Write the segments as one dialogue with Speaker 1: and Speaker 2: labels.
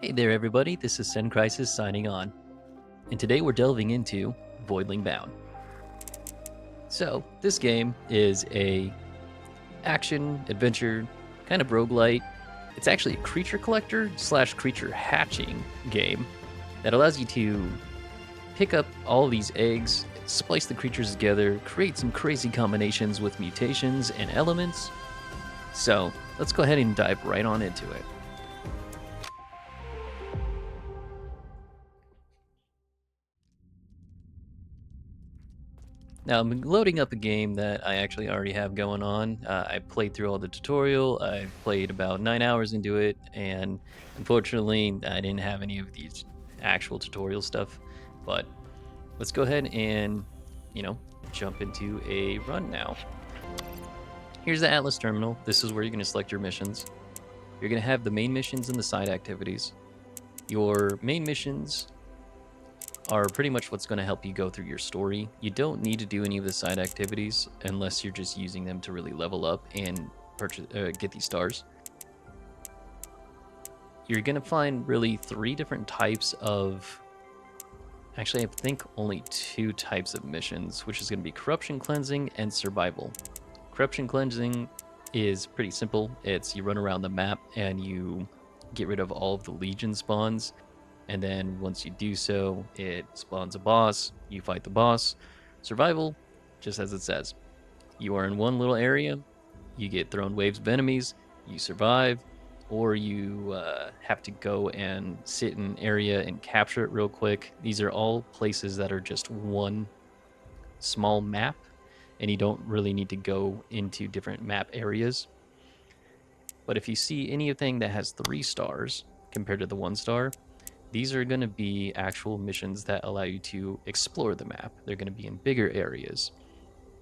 Speaker 1: Hey there, everybody. This is Sen Crisis signing on, and today we're delving into Voidling Bound. So, this game is a action adventure kind of roguelite. It's actually a creature collector slash creature hatching game that allows you to pick up all these eggs, splice the creatures together, create some crazy combinations with mutations and elements. So, let's go ahead and dive right on into it. Now, I'm loading up a game that I actually already have going on. I played through all the tutorial. I played about 9 hours into it, and unfortunately, I didn't have any of these actual tutorial stuff. But let's go ahead and, you know, jump into a run now. Here's the Atlas terminal. This is where you're going to select your missions. You're going to have the main missions and the side activities. Your main missions are pretty much what's going to help you go through your story. You don't need to do any of the side activities unless you're just using them to really level up and get these stars. You're going to find really 3 different types of... Actually, I think only 2 types of missions, which is going to be Corruption Cleansing and Survival. Corruption Cleansing is pretty simple. It's you run around the map and you get rid of all of the Legion spawns. And then once you do so, it spawns a boss, you fight the boss. Survival, just as it says. You are in one little area, you get thrown waves of enemies, you survive, or you have to go and sit in an area and capture it real quick. These are all places that are just one small map, and you don't really need to go into different map areas. But if you see anything that has 3 stars compared to the 1 star, these are going to be actual missions that allow you to explore the map. They're going to be in bigger areas.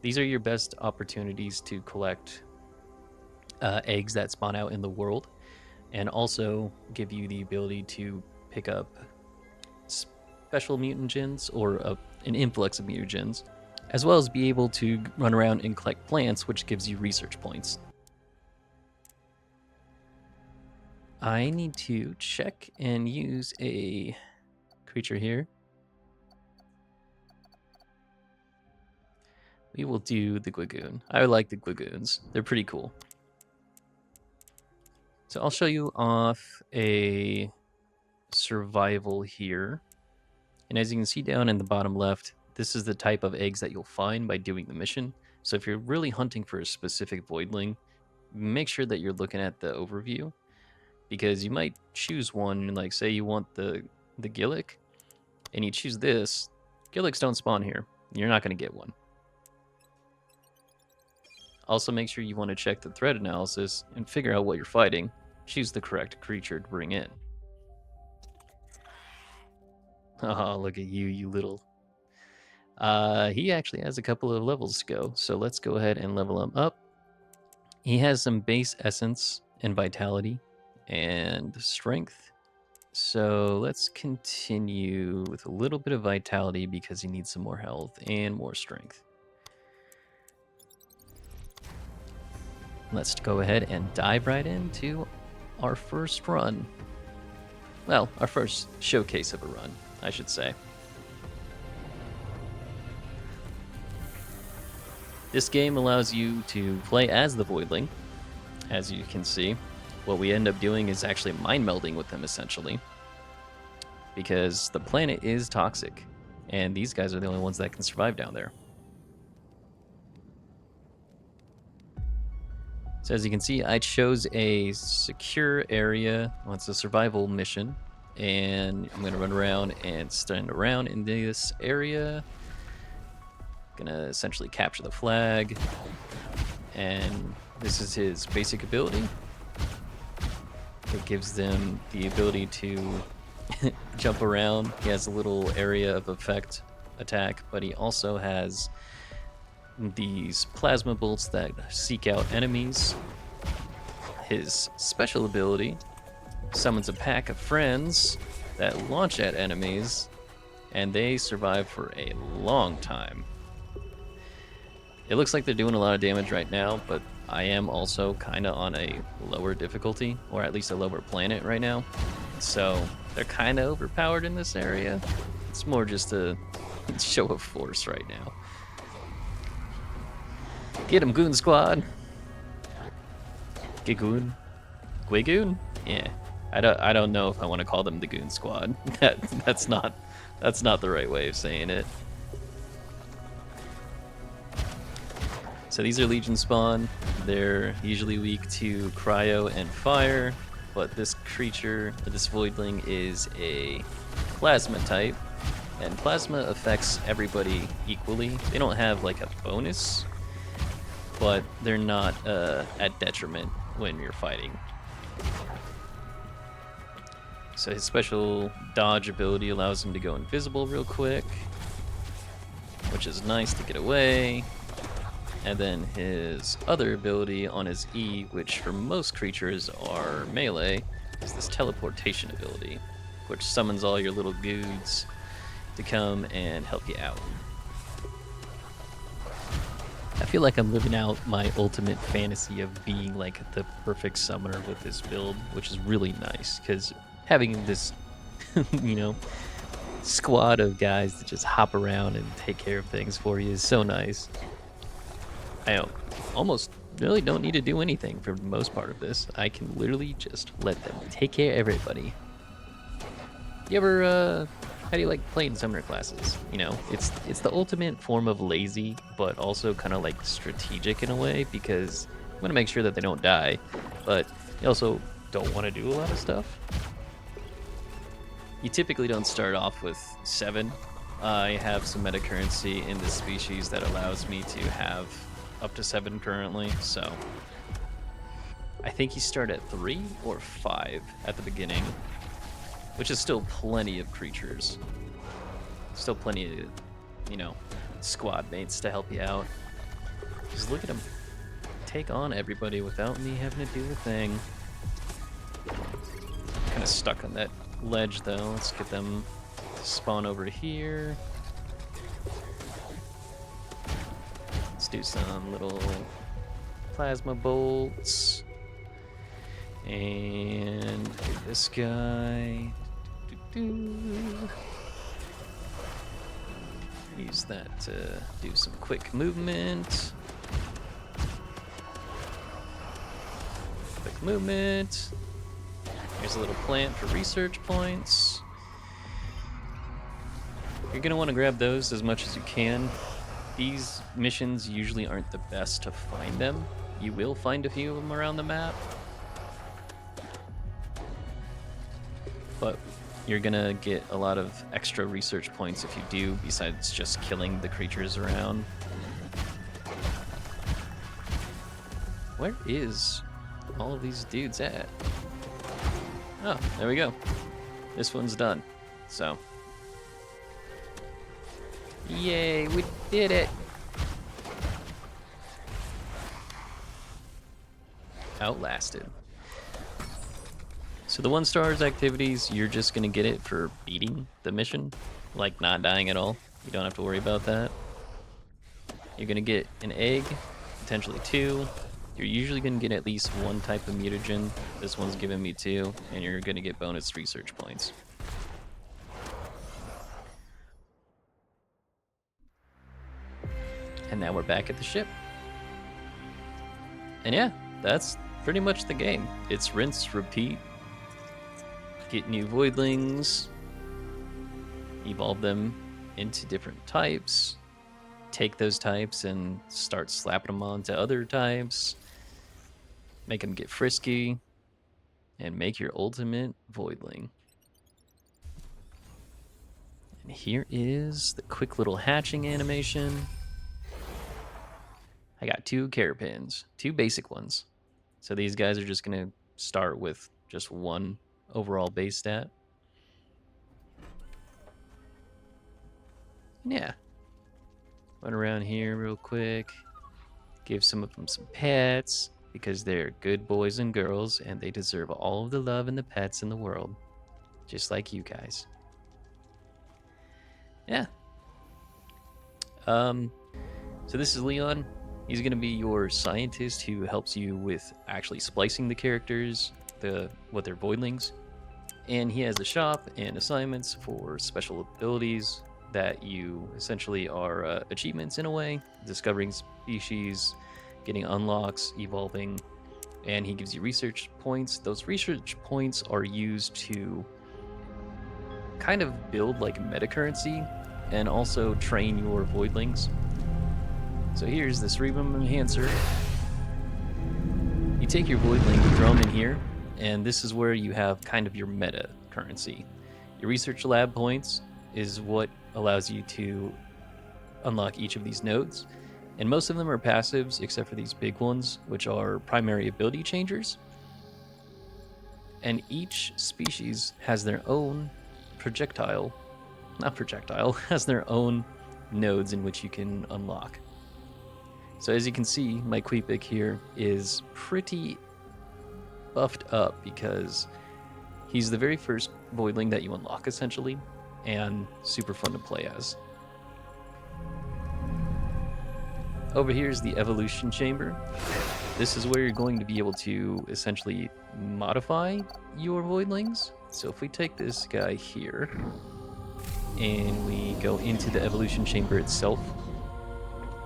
Speaker 1: These are your best opportunities to collect eggs that spawn out in the world, and also give you the ability to pick up special mutagens or an influx of mutagens, as well as be able to run around and collect plants, which gives you research points. I need to check and use a creature here. We will do the Gwagoon. I like the Gwagoons. They're pretty cool. So I'll show you off a survival here. And as you can see down in the bottom left, this is the type of eggs that you'll find by doing the mission. So if you're really hunting for a specific voidling, make sure that you're looking at the overview, because you might choose one, like say you want the Gillick, and you choose this. Gillicks don't spawn here. You're not going to get one. Also, make sure you want to check the threat analysis and figure out what you're fighting. Choose the correct creature to bring in. Oh, look at you, you little... he actually has a couple of levels to go, so let's go ahead and level him up. He has some base essence and vitality and strength. So let's continue with a little bit of vitality because he needs some more health and more strength. Let's go ahead and dive right into our first run. Well, our first showcase of a run, I should say. This game allows you to play as the Voidling. As you can see, what we end up doing is actually mind melding with them, essentially, because the planet is toxic, and these guys are the only ones that can survive down there. So as you can see, I chose a secure area. Well, it's a survival mission, and I'm gonna run around and stand around in this area. Gonna essentially capture the flag, and this is his basic ability. It gives them the ability to jump around. He has a little area of effect attack, but he also has these plasma bolts that seek out enemies. His special ability summons a pack of friends that launch at enemies, and they survive for a long time. It looks like they're doing a lot of damage right now, but I am also kind of on a lower difficulty, or at least a lower planet right now. So they're kind of overpowered in this area. It's more just a show of force right now. Get him, Goon Squad. Get Goon. Goon? Yeah. I don't know if I want to call them the Goon Squad. That's not the right way of saying it. So these are Legion spawn. They're usually weak to cryo and fire, but this creature, this Voidling, is a plasma type, and plasma affects everybody equally. They don't have like a bonus, but they're not at detriment when you're fighting. So his special dodge ability allows him to go invisible real quick, which is nice to get away. And then his other ability on his E, which for most creatures are melee, is this teleportation ability, which summons all your little goods to come and help you out. I feel like I'm living out my ultimate fantasy of being like the perfect summoner with this build, which is really nice, because having this, you know, squad of guys that just hop around and take care of things for you is so nice. I almost really don't need to do anything for the most part of this. I can literally just let them take care of everybody. You ever, how do you like playing summoner classes? You know, it's the ultimate form of lazy, but also kind of like strategic in a way, because you want to make sure that they don't die, but you also don't want to do a lot of stuff. You typically don't start off with 7. I have some meta currency in this species that allows me to have up to 7 currently, so I think you start at 3 or 5 at the beginning, which is still plenty of creatures. Still plenty of, you know, squad mates to help you out. Just look at them take on everybody without me having to do a thing. Kind of stuck on that ledge though. Let's get them to spawn over here. Let's do some little plasma bolts. And this guy. Use that to do some quick movement. Quick movement. Here's a little plant for research points. You're going to want to grab those as much as you can. These missions usually aren't the best to find them. You will find a few of them around the map, but you're gonna get a lot of extra research points if you do, besides just killing the creatures around. Where is all of these dudes at? Oh, there we go. This one's done. So, yay, we did it! Outlasted. So the 1-stars activities, you're just gonna get it for beating the mission, like not dying at all. You don't have to worry about that. You're gonna get an egg, potentially 2. You're usually gonna get at least 1 type of mutagen. This one's giving me 2, and you're gonna get bonus research points. And now we're back at the ship. And yeah, that's pretty much the game. It's rinse, repeat. Get new voidlings, evolve them into different types, take those types and start slapping them onto other types, make them get frisky, and make your ultimate voidling. And here is the quick little hatching animation. I got 2 care pins, 2 basic ones. So these guys are just going to start with just 1 overall base stat. Yeah. Run around here real quick. Give some of them some pets, because they're good boys and girls and they deserve all of the love and the pets in the world. Just like you guys. Yeah. So this is Leon. He's going to be your scientist who helps you with actually splicing the characters, what they're voidlings. And he has a shop and assignments for special abilities that you essentially are achievements in a way, discovering species, getting unlocks, evolving, and he gives you research points. Those research points are used to kind of build like meta currency and also train your voidlings. So here's the Cerebrum Enhancer. You take your voidling, you throw them in here, and this is where you have kind of your meta currency. Your research lab points is what allows you to unlock each of these nodes, and most of them are passives except for these big ones, which are primary ability changers. And each species has their own has their own nodes in which you can unlock. So as you can see, my Queepic here is pretty buffed up because he's the very first Voidling that you unlock, essentially, and super fun to play as. Over here is the Evolution Chamber. This is where you're going to be able to essentially modify your Voidlings. So if we take this guy here, and we go into the Evolution Chamber itself,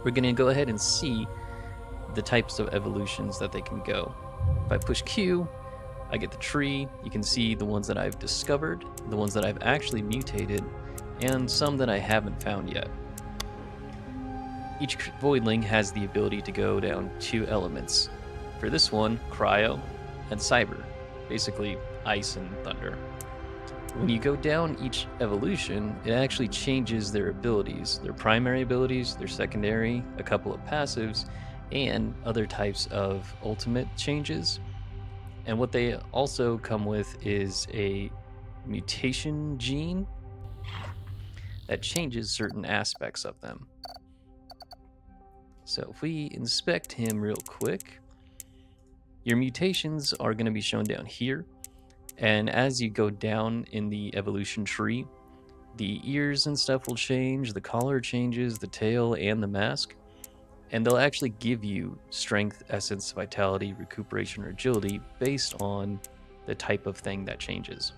Speaker 1: we're going to go ahead and see the types of evolutions that they can go. If I push Q, I get the tree. You can see the ones that I've discovered, the ones that I've actually mutated, and some that I haven't found yet. Each Voidling has the ability to go down 2 elements. For this one, Cryo and Cyber, basically ice and thunder. When you go down each evolution, it actually changes their abilities, their primary abilities, their secondary, a couple of passives, and other types of ultimate changes. And what they also come with is a mutation gene that changes certain aspects of them. So if we inspect him real quick, your mutations are going to be shown down here. And as you go down in the evolution tree, the ears and stuff will change, the collar changes, the tail, and the mask. And they'll actually give you strength, essence, vitality, recuperation, or agility based on the type of thing that changes.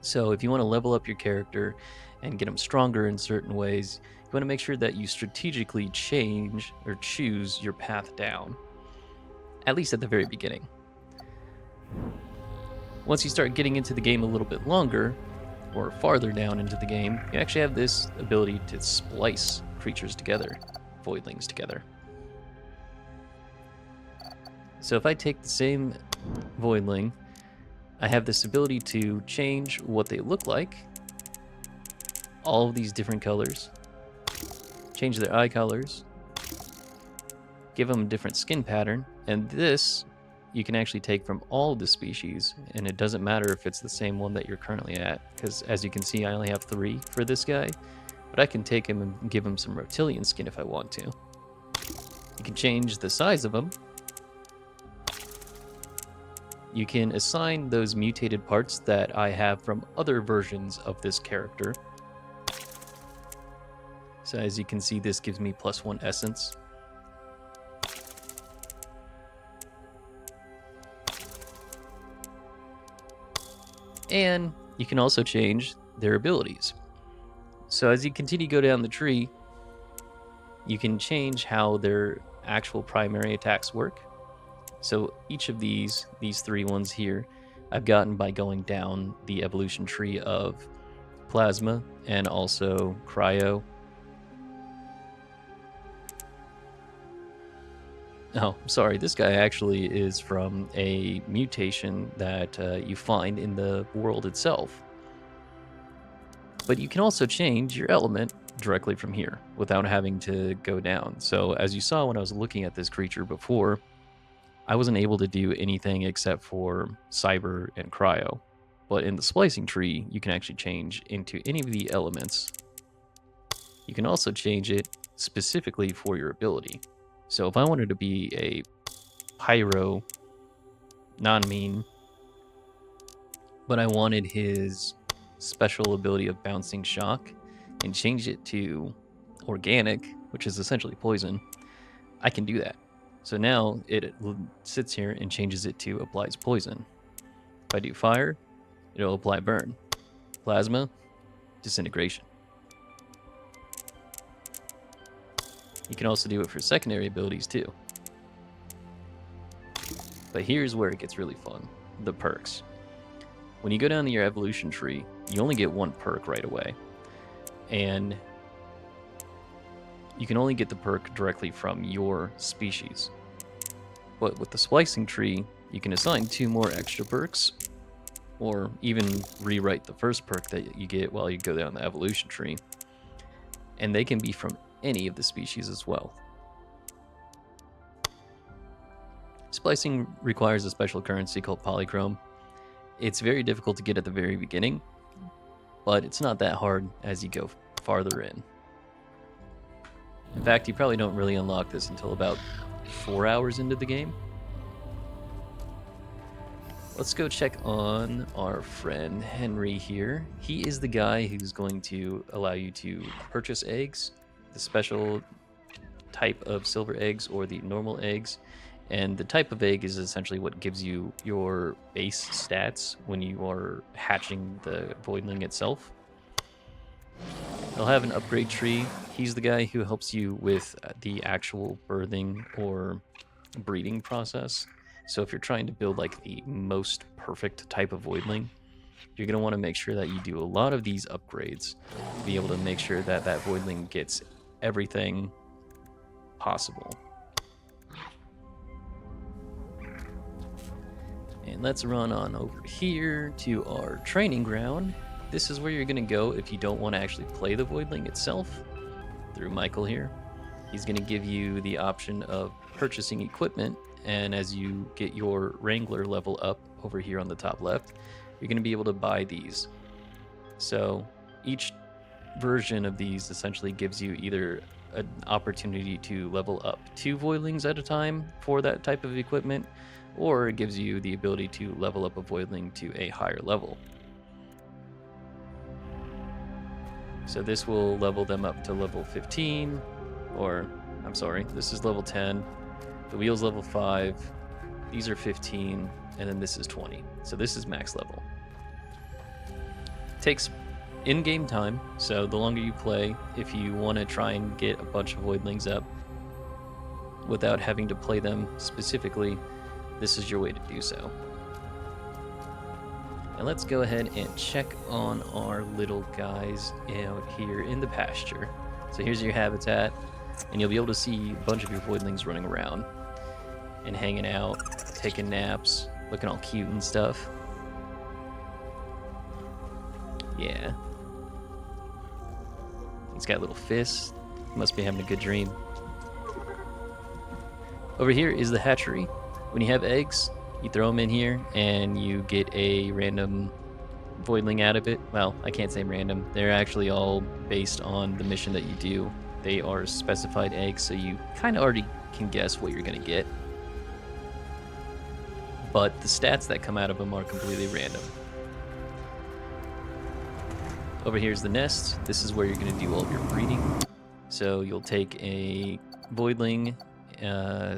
Speaker 1: So if you want to level up your character and get them stronger in certain ways, you want to make sure that you strategically change or choose your path down, at least at the very beginning. Once you start getting into the game a little bit longer, or farther down into the game, you actually have this ability to splice creatures together, Voidlings together. So if I take the same Voidling, I have this ability to change what they look like, all of these different colors, change their eye colors, give them a different skin pattern, and this you can actually take from all of the species, and it doesn't matter if it's the same one that you're currently at, because as you can see, I only have 3 for this guy, but I can take him and give him some reptilian skin if I want to. You can change the size of him. You can assign those mutated parts that I have from other versions of this character. So as you can see, this gives me +1 essence. And you can also change their abilities. So as you continue to go down the tree, you can change how their actual primary attacks work. So each of these 3 ones here, I've gotten by going down the evolution tree of Plasma and also Cryo. Oh, sorry, this guy actually is from a mutation that you find in the world itself. But you can also change your element directly from here without having to go down. So as you saw when I was looking at this creature before, I wasn't able to do anything except for Cyber and Cryo. But in the splicing tree, you can actually change into any of the elements. You can also change it specifically for your ability. So if I wanted to be a Pyro non-mean, but I wanted his special ability of Bouncing Shock and change it to Organic, which is essentially poison, I can do that. So now it sits here and changes it to Applies Poison. If I do Fire, it'll apply burn. Plasma, disintegration. You can also do it for secondary abilities too. But here's where it gets really fun, the perks. When you go down to your evolution tree, you only get one perk right away. And you can only get the perk directly from your species. But with the splicing tree, you can assign 2 more extra perks, or even rewrite the first perk that you get while you go down the evolution tree. And they can be from any of the species as well. Splicing requires a special currency called polychrome. It's very difficult to get at the very beginning, but it's not that hard as you go farther in. In fact, you probably don't really unlock this until about 4 hours into the game. Let's go check on our friend Henry here. He is the guy who's going to allow you to purchase eggs, the special type of silver eggs or the normal eggs. And the type of egg is essentially what gives you your base stats when you are hatching the Voidling itself. They'll have an upgrade tree. He's the guy who helps you with the actual birthing or breeding process. So if you're trying to build like the most perfect type of Voidling, you're going to want to make sure that you do a lot of these upgrades to be able to make sure that that Voidling gets everything possible. And let's run on over here to our training ground. This is where you're going to go if you don't want to actually play the Voidling itself, through Michael here. He's going to give you the option of purchasing equipment, and as you get your Wrangler level up over here on the top left, you're going to be able to buy these. So each version of these essentially gives you either an opportunity to level up 2 Voidlings at a time for that type of equipment, or it gives you the ability to level up a Voidling to a higher level. So this will level them up to level 15, or I'm sorry, this is level 10. The wheel's level 5, these are 15, and then this is 20. So this is max level. Takes in-game time, so the longer you play, if you want to try and get a bunch of Voidlings up without having to play them specifically, this is your way to do so. And let's go ahead and check on our little guys out here in the pasture. So here's your habitat, and you'll be able to see a bunch of your Voidlings running around and hanging out, taking naps, looking all cute and stuff. Yeah. He's got little fists. Must be having a good dream. Over here is the hatchery. When you have eggs, you throw them in here and you get a random Voidling out of it. Well, I can't say random. They're actually all based on the mission that you do. They are specified eggs, so you kind of already can guess what you're going to get. But the stats that come out of them are completely random. Over here's the nest. This is where you're going to do all of your breeding. So you'll take a Voidling.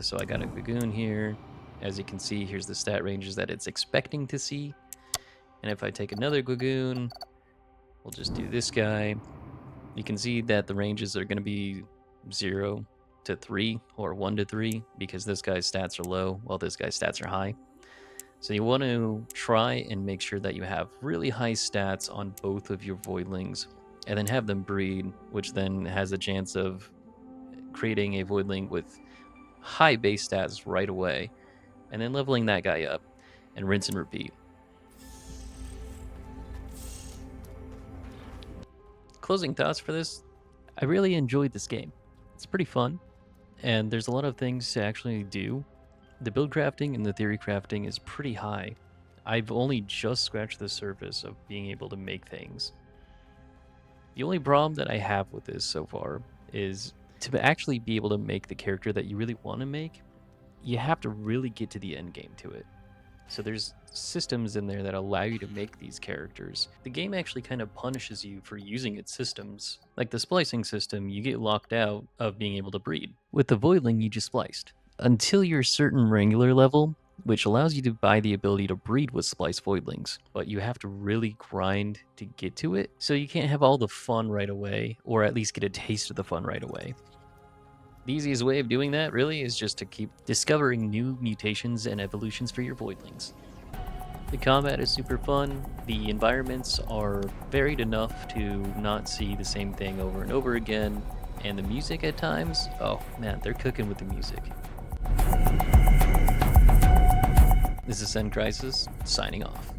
Speaker 1: So I got a Bagoon here. As you can see, here's the stat ranges that it's expecting to see. And if I take another Bagoon, we'll just do this guy. You can see that the ranges are going to be 0 to 3 or 1 to 3 because this guy's stats are low while this guy's stats are high. So you want to try and make sure that you have really high stats on both of your Voidlings and then have them breed, which then has a chance of creating a Voidling with high base stats right away, and then leveling that guy up and rinse and repeat. Closing thoughts for this, I really enjoyed this game. It's pretty fun, and there's a lot of things to actually do. The build crafting and the theory crafting is pretty high. I've only just scratched the surface of being able to make things. The only problem that I have with this so far is to actually be able to make the character that you really want to make, you have to really get to the end game to it. So there's systems in there that allow you to make these characters. The game actually kind of punishes you for using its systems. Like the splicing system, you get locked out of being able to breed. With the Voidling, you just spliced. Until you're a certain Wrangler level, which allows you to buy the ability to breed with Splice Voidlings, but you have to really grind to get to it, so you can't have all the fun right away, or at least get a taste of the fun right away. The easiest way of doing that, really, is just to keep discovering new mutations and evolutions for your Voidlings. The combat is super fun, the environments are varied enough to not see the same thing over and over again, and the music at times, oh man, they're cooking with the music. This is Zen Crisis, signing off.